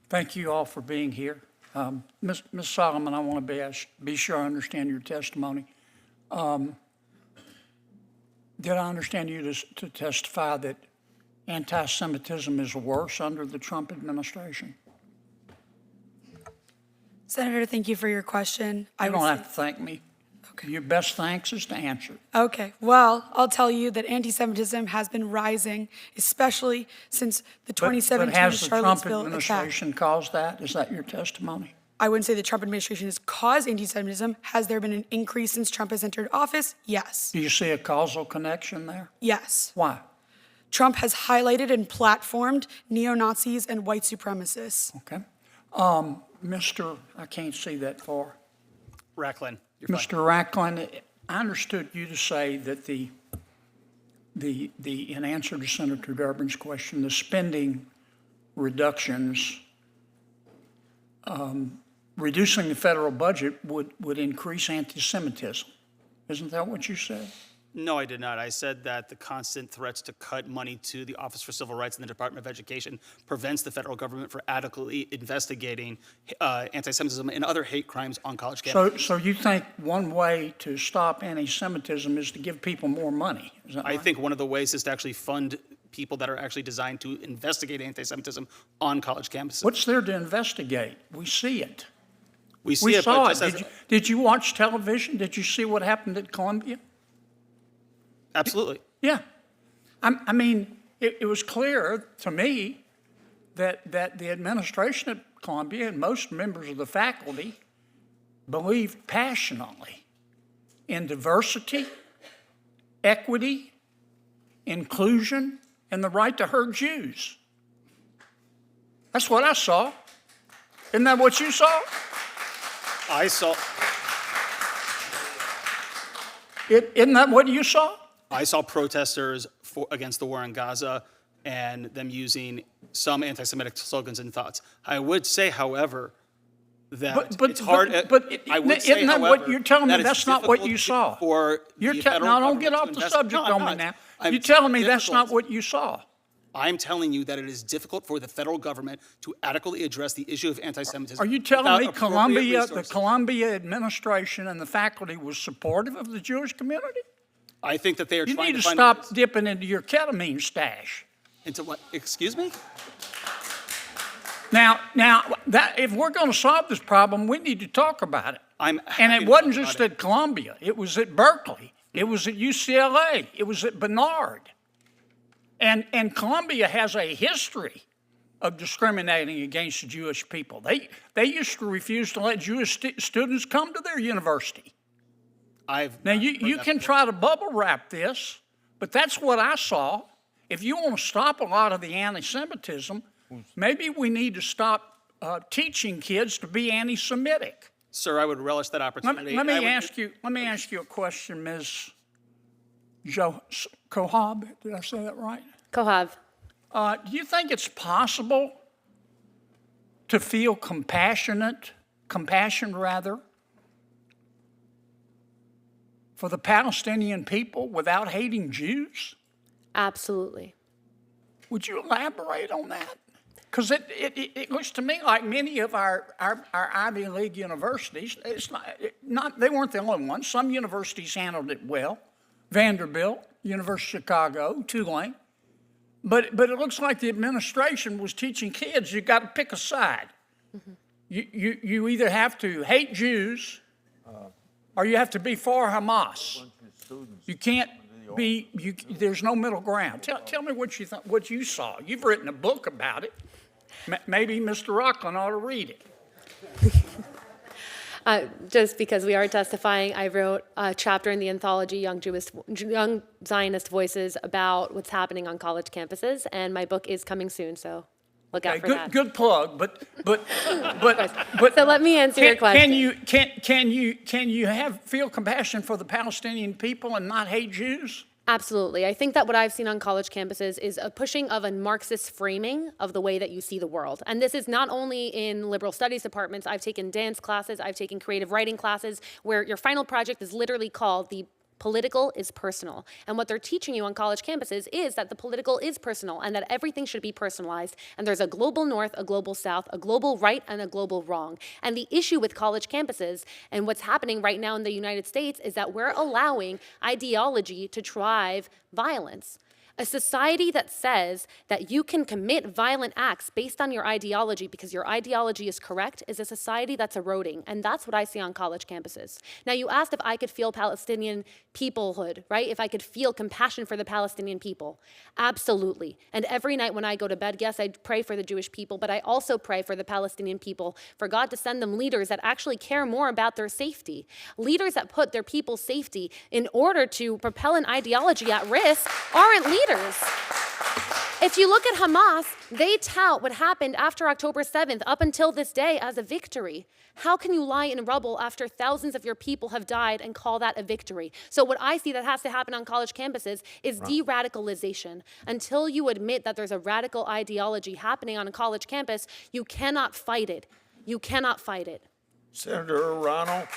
Thank you all for being here. Ms. Solomon, I want to be sure I understand your testimony. Did I understand you to testify that anti-Semitism is worse under the Trump administration? Senator, thank you for your question. You don't have to thank me. Okay. Your best thanks is to answer. Okay, well, I'll tell you that anti-Semitism has been rising, especially since the 2017 But has the Trump Charlottesville administration attack. caused that? Is that your testimony? I wouldn't say the Trump administration has caused anti-Semitism. Has there been an increase since Trump has entered office? Yes. Do you see a causal connection there? Yes. Why? Trump has highlighted and platformed neo-Nazis and white supremacists. Okay. I can't see that far. Rachlin, you're fine. Mr. Rachlin, I understood you to say that in answer to Senator Durbin's question, the spending reductions, reducing the federal budget would increase anti-Semitism. Isn't that what you said? No, I did not. I said that the constant threats to cut money to the Office for Civil Rights and the Department of Education prevents the federal government from adequately investigating anti-Semitism and other hate crimes on college campuses. So you think one way to stop anti-Semitism is to give people more money? Is that I right? think one of the ways is to actually fund people that are actually designed to investigate anti-Semitism on college campuses. What's there to investigate? We see it. We see We it, saw but it. just as, Did you watch television? Did you see what happened at Columbia? absolutely. Yeah. I mean, it was clear to me that the administration at Columbia and most members of the faculty believed passionately in diversity, equity, inclusion, and the right to hurt Jews. That's what I saw. Isn't that what you saw? Isn't that what you saw? I saw protesters against the war in Gaza and them using some anti-Semitic slogans and thoughts. I would say, however, that it's hard. I would say, isn't that however, what you're telling me? that it's That's not what you difficult saw. For You're the telling. federal Now don't get government off to the invest- subject No, on I'm me not. now. You're telling me that's not what you saw. I'm telling you that it is difficult for the federal government to adequately address the issue of anti-Semitism. Are you telling me without appropriate Columbia, the resources. Columbia administration and the faculty was supportive of the Jewish community? I think that they are You trying need to find stop ways dipping into your ketamine stash. into what? Excuse me? Now, if we're going to solve this problem, we need to talk about it. I'm And happy it to wasn't talk just about at Columbia. It was at Berkeley. It was at UCLA. It was at Barnard. And Columbia has a history of discriminating against the Jewish people. They used to refuse to let Jewish students come to their university. Now, you can try to bubble wrap this, but that's what I saw. If you want to stop a lot of the anti-Semitism, maybe we need to stop teaching kids to be anti-Semitic. Sir, I would relish that opportunity. Let and I me would- ask you a question, Ms. Cojab. Did I say that right? Cojab. Do you think it's possible to feel compassion for the Palestinian people without hating Jews? Absolutely. Would you elaborate on that? Because it looks to me like many of our Ivy League universities, they weren't the only ones. Some universities handled it well. Vanderbilt, University of Chicago, Tulane. But it looks like the administration was teaching kids you got to pick a side. Mm-hmm. You either have to hate Jews or you have to be for Hamas. You can't be. There's no middle ground. Tell me what you saw. You've written a book about it. Maybe Mr. Rachlin ought to read it. Just because we are testifying, I wrote a chapter in the anthology Young Zionist Voices about what's happening on college campuses, and my book is coming soon, so look out for that. Good plug, but So let me answer your question. Can you feel compassion for the Palestinian people and not hate Jews? Absolutely. I think that what I've seen on college campuses is a pushing of a Marxist framing of the way that you see the world. And this is not only in liberal studies departments. I've taken dance classes, I've taken creative writing classes, where your final project is literally called the Political is personal. And what they're teaching you on college campuses is that the political is personal and that everything should be personalized. And there's a global north, a global south, a global right, and a global wrong. And the issue with college campuses and what's happening right now in the United States is that we're allowing ideology to drive violence. A society that says that you can commit violent acts based on your ideology because your ideology is correct is a society that's eroding, and that's what I see on college campuses. Now, you asked if I could feel Palestinian peoplehood, right? If I could feel compassion for the Palestinian people. Absolutely. And every night when I go to bed, yes, I pray for the Jewish people, but I also pray for the Palestinian people, for God to send them leaders that actually care more about their safety. Leaders that put their people's safety in order to propel an ideology at risk aren't leaders. If you look at Hamas, they tout what happened after October 7th up until this day as a victory. How can you lie in rubble after thousands of your people have died and call that a victory? So what I see that has to happen on college campuses is de-radicalization. Until you admit that there's a radical ideology happening on a college campus, you cannot fight it. You cannot fight it. Senator Ronald.